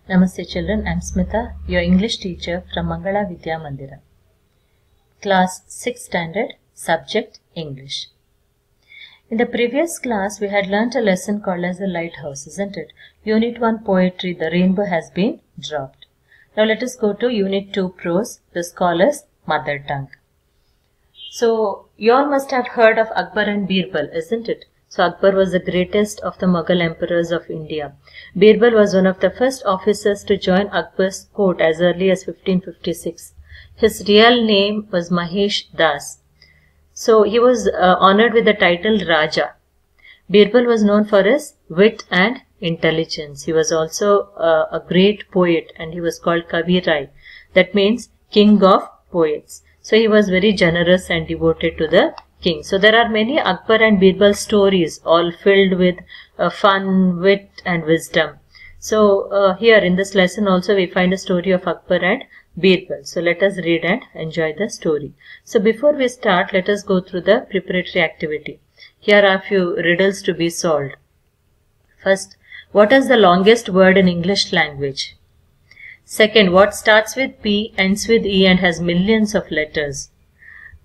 Namaste children, I am Smita, your English teacher from Mangala Vidya Mandira. Class 6th standard, subject English. In the previous class, we had learnt a lesson called as the lighthouse, isn't it? Unit 1 poetry, the rainbow has been dropped. Now let us go to Unit 2 prose, the scholar's mother tongue. So, you all must have heard of Akbar and Birbal, isn't it? So, Akbar was the greatest of the Mughal emperors of India. Birbal was one of the first officers to join Akbar's court as early as 1556. His real name was Mahesh Das. So, he was honored with the title Raja. Birbal was known for his wit and intelligence. He was also a great poet and he was called Kavi Rai. That means king of poets. So, he was very generous and devoted to the king. So, there are many Akbar and Birbal stories all filled with fun, wit and wisdom. So, here in this lesson also we find a story of Akbar and Birbal. So, let us read and enjoy the story. So, before we start, let us go through the preparatory activity. Here are a few riddles to be solved. First, what is the longest word in English language? Second, what starts with P, ends with E and has millions of letters?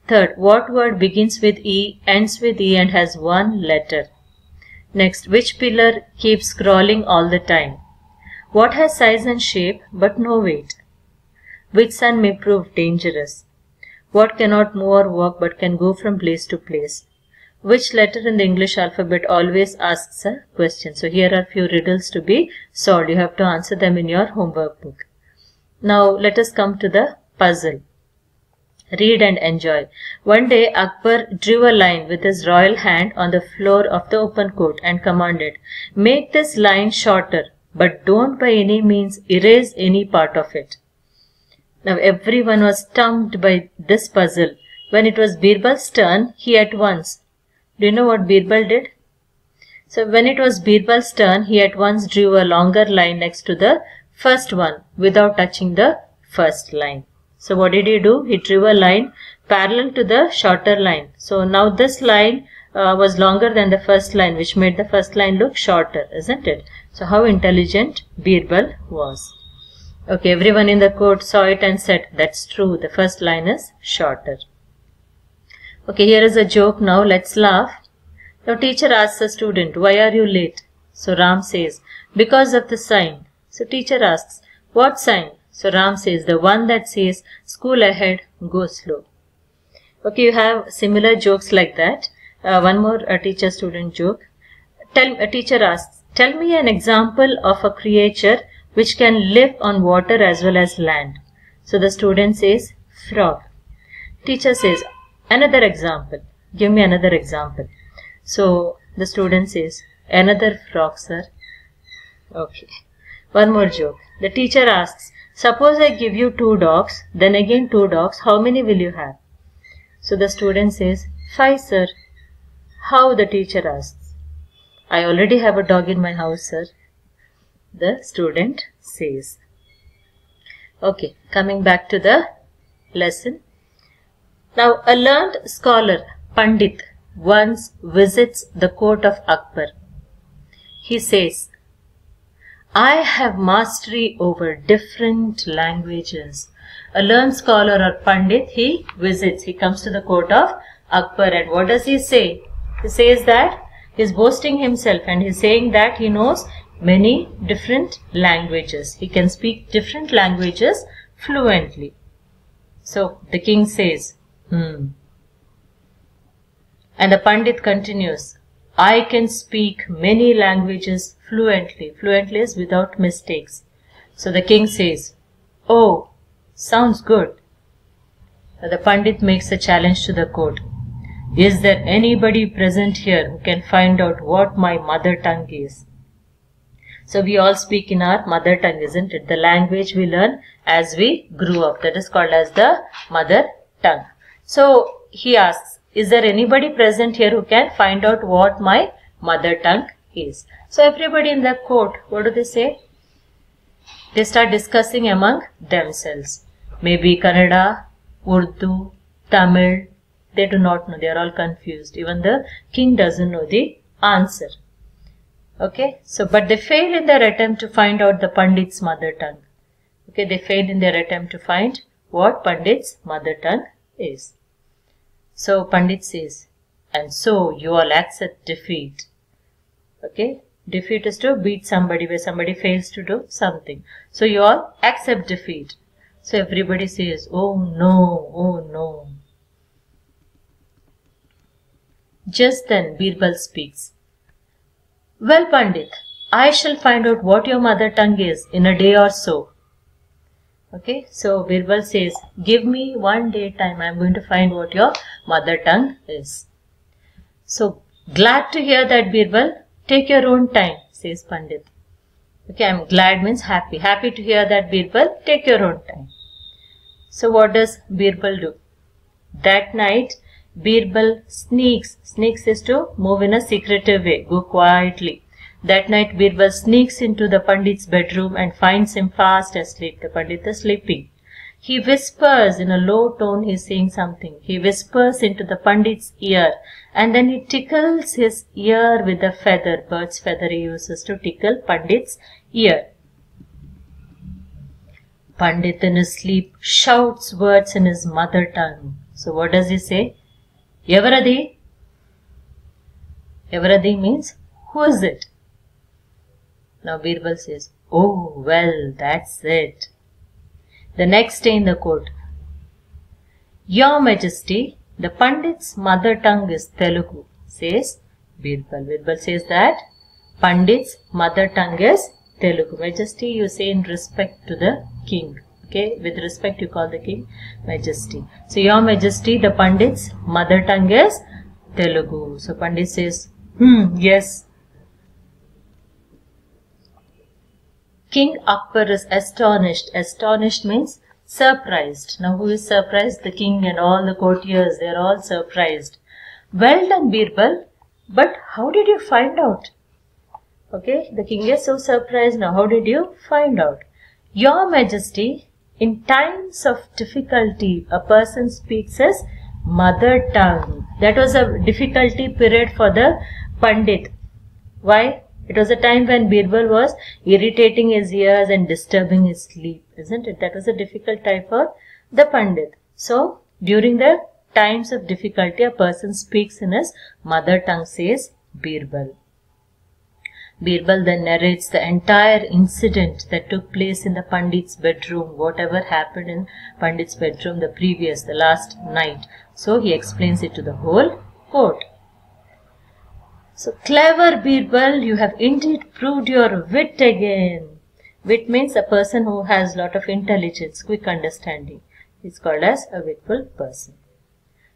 Third, what word begins with E, ends with E and has one letter? Next, which pillar keeps scrolling all the time? What has size and shape but no weight? Which sun may prove dangerous? What cannot move or walk but can go from place to place? Which letter in the English alphabet always asks a question? So here are few riddles to be solved. You have to answer them in your homework book. Now let us come to the puzzle. Read and enjoy. One day Akbar drew a line with his royal hand on the floor of the open court and commanded, "Make this line shorter, but don't by any means erase any part of it." Now everyone was stumped by this puzzle. When it was Birbal's turn, he at once... Do you know what Birbal did? So when it was Birbal's turn, he at once drew a longer line next to the first one without touching the first line. So what did he do? He drew a line parallel to the shorter line. So now this line was longer than the first line, which made the first line look shorter, isn't it? So how intelligent Birbal was. Okay, everyone in the court saw it and said, that's true, the first line is shorter. Okay, here is a joke now, let's laugh. Now teacher asks a student, why are you late? So Ram says, because of the sign. So teacher asks, what sign? So Ram says, the one that says, school ahead, go slow. Okay, you have similar jokes like that. One more teacher-student joke. Teacher asks, tell me an example of a creature which can live on water as well as land. So the student says, frog. Teacher says, another example. Give me another example. So the student says, another frog, sir. Okay. One more joke. The teacher asks, suppose I give you 2 dogs, then again 2 dogs, how many will you have? So the student says, 5, sir. How? The teacher asks. I already have a dog in my house, sir. The student says. Okay, coming back to the lesson. Now, a learned scholar, Pandit, once visits the court of Akbar. He says, I have mastery over different languages. A learned scholar or Pandit, he visits, he comes to the court of Akbar, and what does he say? He says that he is boasting himself and he is saying that he knows many different languages. He can speak different languages fluently. So the king says, And the Pandit continues, I can speak many languages fluently. Fluently is without mistakes. So the king says, oh, sounds good. The Pandit makes a challenge to the court. Is there anybody present here who can find out what my mother tongue is? So we all speak in our mother tongue, isn't it? The language we learn as we grew up. That is called as the mother tongue. So he asks, is there anybody present here who can find out what my mother tongue is? So everybody in the court, what do they say? They start discussing among themselves. Maybe Kannada, Urdu, Tamil. They do not know. They are all confused. Even the king doesn't know the answer. Okay, so but they fail in their attempt to find out the Pandit's mother tongue. Okay, they failed in their attempt to find what Pandit's mother tongue is. So Pandit says, and so you all accept defeat. Okay, defeat is to beat somebody where somebody fails to do something. So you all accept defeat. So everybody says, oh no, oh no. Just then Birbal speaks. Well, Pandit, I shall find out what your mother tongue is in a day or so. Okay, so Birbal says, give me 1 day time, I am going to find what your mother tongue is. So, glad to hear that, Birbal. Take your own time, says Pandit. Okay, I am glad means happy. Happy to hear that, Birbal. Take your own time. So, what does Birbal do? That night, Birbal sneaks. Sneaks is to move in a secretive way, go quietly. That night Birbal sneaks into the Pandit's bedroom and finds him fast asleep. The Pandit is sleeping. He whispers in a low tone, he is saying something. He whispers into the Pandit's ear and then he tickles his ear with a feather. Bird's feather he uses to tickle Pandit's ear. Pandit in his sleep shouts words in his mother tongue. So what does he say? Evaradi? Evaradi means, who is it? Now Birbal says, oh, well, that's it. The next day in the court, Your Majesty, the Pandit's mother tongue is Telugu, says Birbal. Birbal says that Pandit's mother tongue is Telugu. Majesty you say in respect to the king. Okay, with respect you call the king Majesty. So, Your Majesty, the Pandit's mother tongue is Telugu. So, Pandit says, yes. King Akbar is astonished. Astonished means surprised. Now, who is surprised? The king and all the courtiers, they are all surprised. Well done, Birbal. But how did you find out? Okay, the king is so surprised. Now, how did you find out? Your Majesty, in times of difficulty, a person speaks his mother tongue. That was a difficulty period for the Pandit. Why? It was a time when Birbal was irritating his ears and disturbing his sleep, isn't it? That was a difficult time for the Pandit. So, during the times of difficulty, a person speaks in his mother tongue, says Birbal. Birbal then narrates the entire incident that took place in the Pandit's bedroom, whatever happened in Pandit's bedroom the last night. So, he explains it to the whole court. So, clever Birbal, you have indeed proved your wit again. Wit means a person who has lot of intelligence, quick understanding. It's called as a witful person.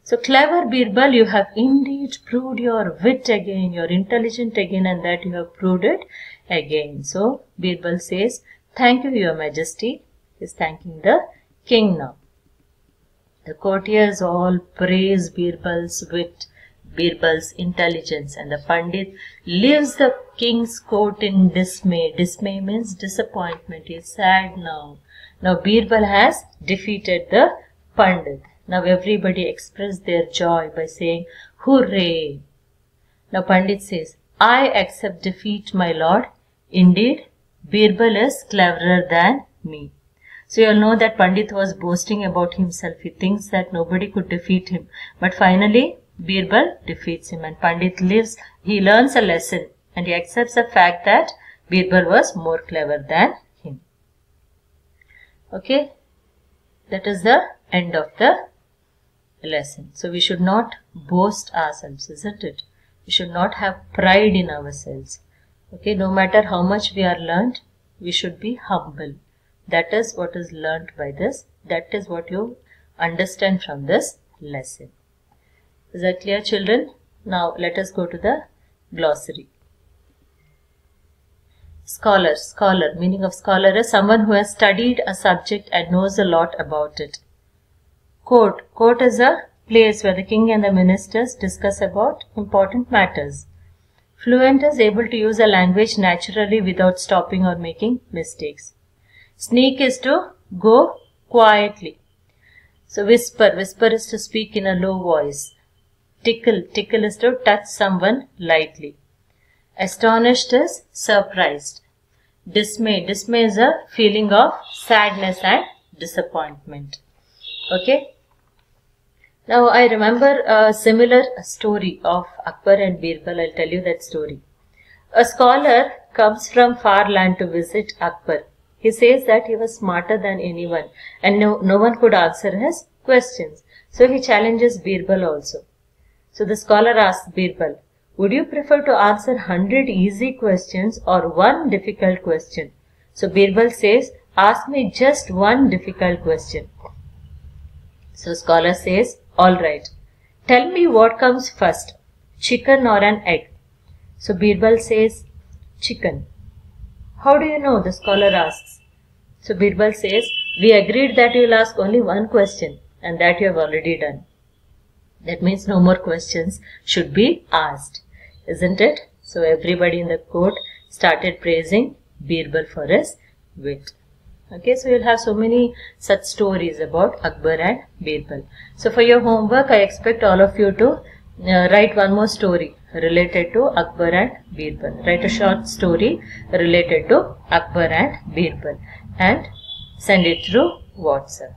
So, clever Birbal, you have indeed proved your wit again, you're intelligent again, and that you have proved it again. So, Birbal says, thank you, Your Majesty. He is thanking the king now. The courtiers all praise Birbal's wit, Birbal's intelligence, and the Pandit leaves the king's court in dismay. Dismay means disappointment. He is sad now. Now Birbal has defeated the Pandit. Now everybody expressed their joy by saying, hooray! Now Pandit says, I accept defeat, my lord. Indeed, Birbal is cleverer than me. So you all know that Pandit was boasting about himself. He thinks that nobody could defeat him. But finally, Birbal defeats him, and Pandit he learns a lesson and he accepts the fact that Birbal was more clever than him. Okay, that is the end of the lesson. So we should not boast ourselves, isn't it? We should not have pride in ourselves. Okay, no matter how much we are learned, we should be humble. That is what is learned by this. That is what you understand from this lesson. Is that clear, children? Now let us go to the glossary. Scholar. Scholar. Meaning of scholar is someone who has studied a subject and knows a lot about it. Court. Court is a place where the king and the ministers discuss about important matters. Fluent is able to use a language naturally without stopping or making mistakes. Sneak is to go quietly. So whisper. Whisper is to speak in a low voice. Tickle. Tickle is to touch someone lightly. Astonished is surprised. Dismay. Dismay is a feeling of sadness and disappointment. Okay. Now I remember a similar story of Akbar and Birbal. I'll tell you that story. A scholar comes from far land to visit Akbar. He says that he was smarter than anyone and no one could answer his questions. So he challenges Birbal also. So the scholar asks Birbal, would you prefer to answer 100 easy questions or one difficult question? So Birbal says, ask me just one difficult question. So scholar says, alright, tell me what comes first, chicken or an egg? So Birbal says, chicken. How do you know? The scholar asks. So Birbal says, we agreed that you will ask only one question and that you have already done. That means no more questions should be asked, isn't it? So everybody in the court started praising Birbal for his wit. Okay, so you'll have so many such stories about Akbar and Birbal. So for your homework, I expect all of you to write one more story related to Akbar and Birbal. Write a short story related to Akbar and Birbal and send it through WhatsApp.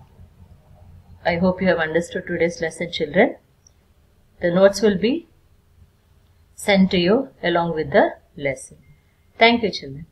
I hope you have understood today's lesson, children. The notes will be sent to you along with the lesson. Thank you, children.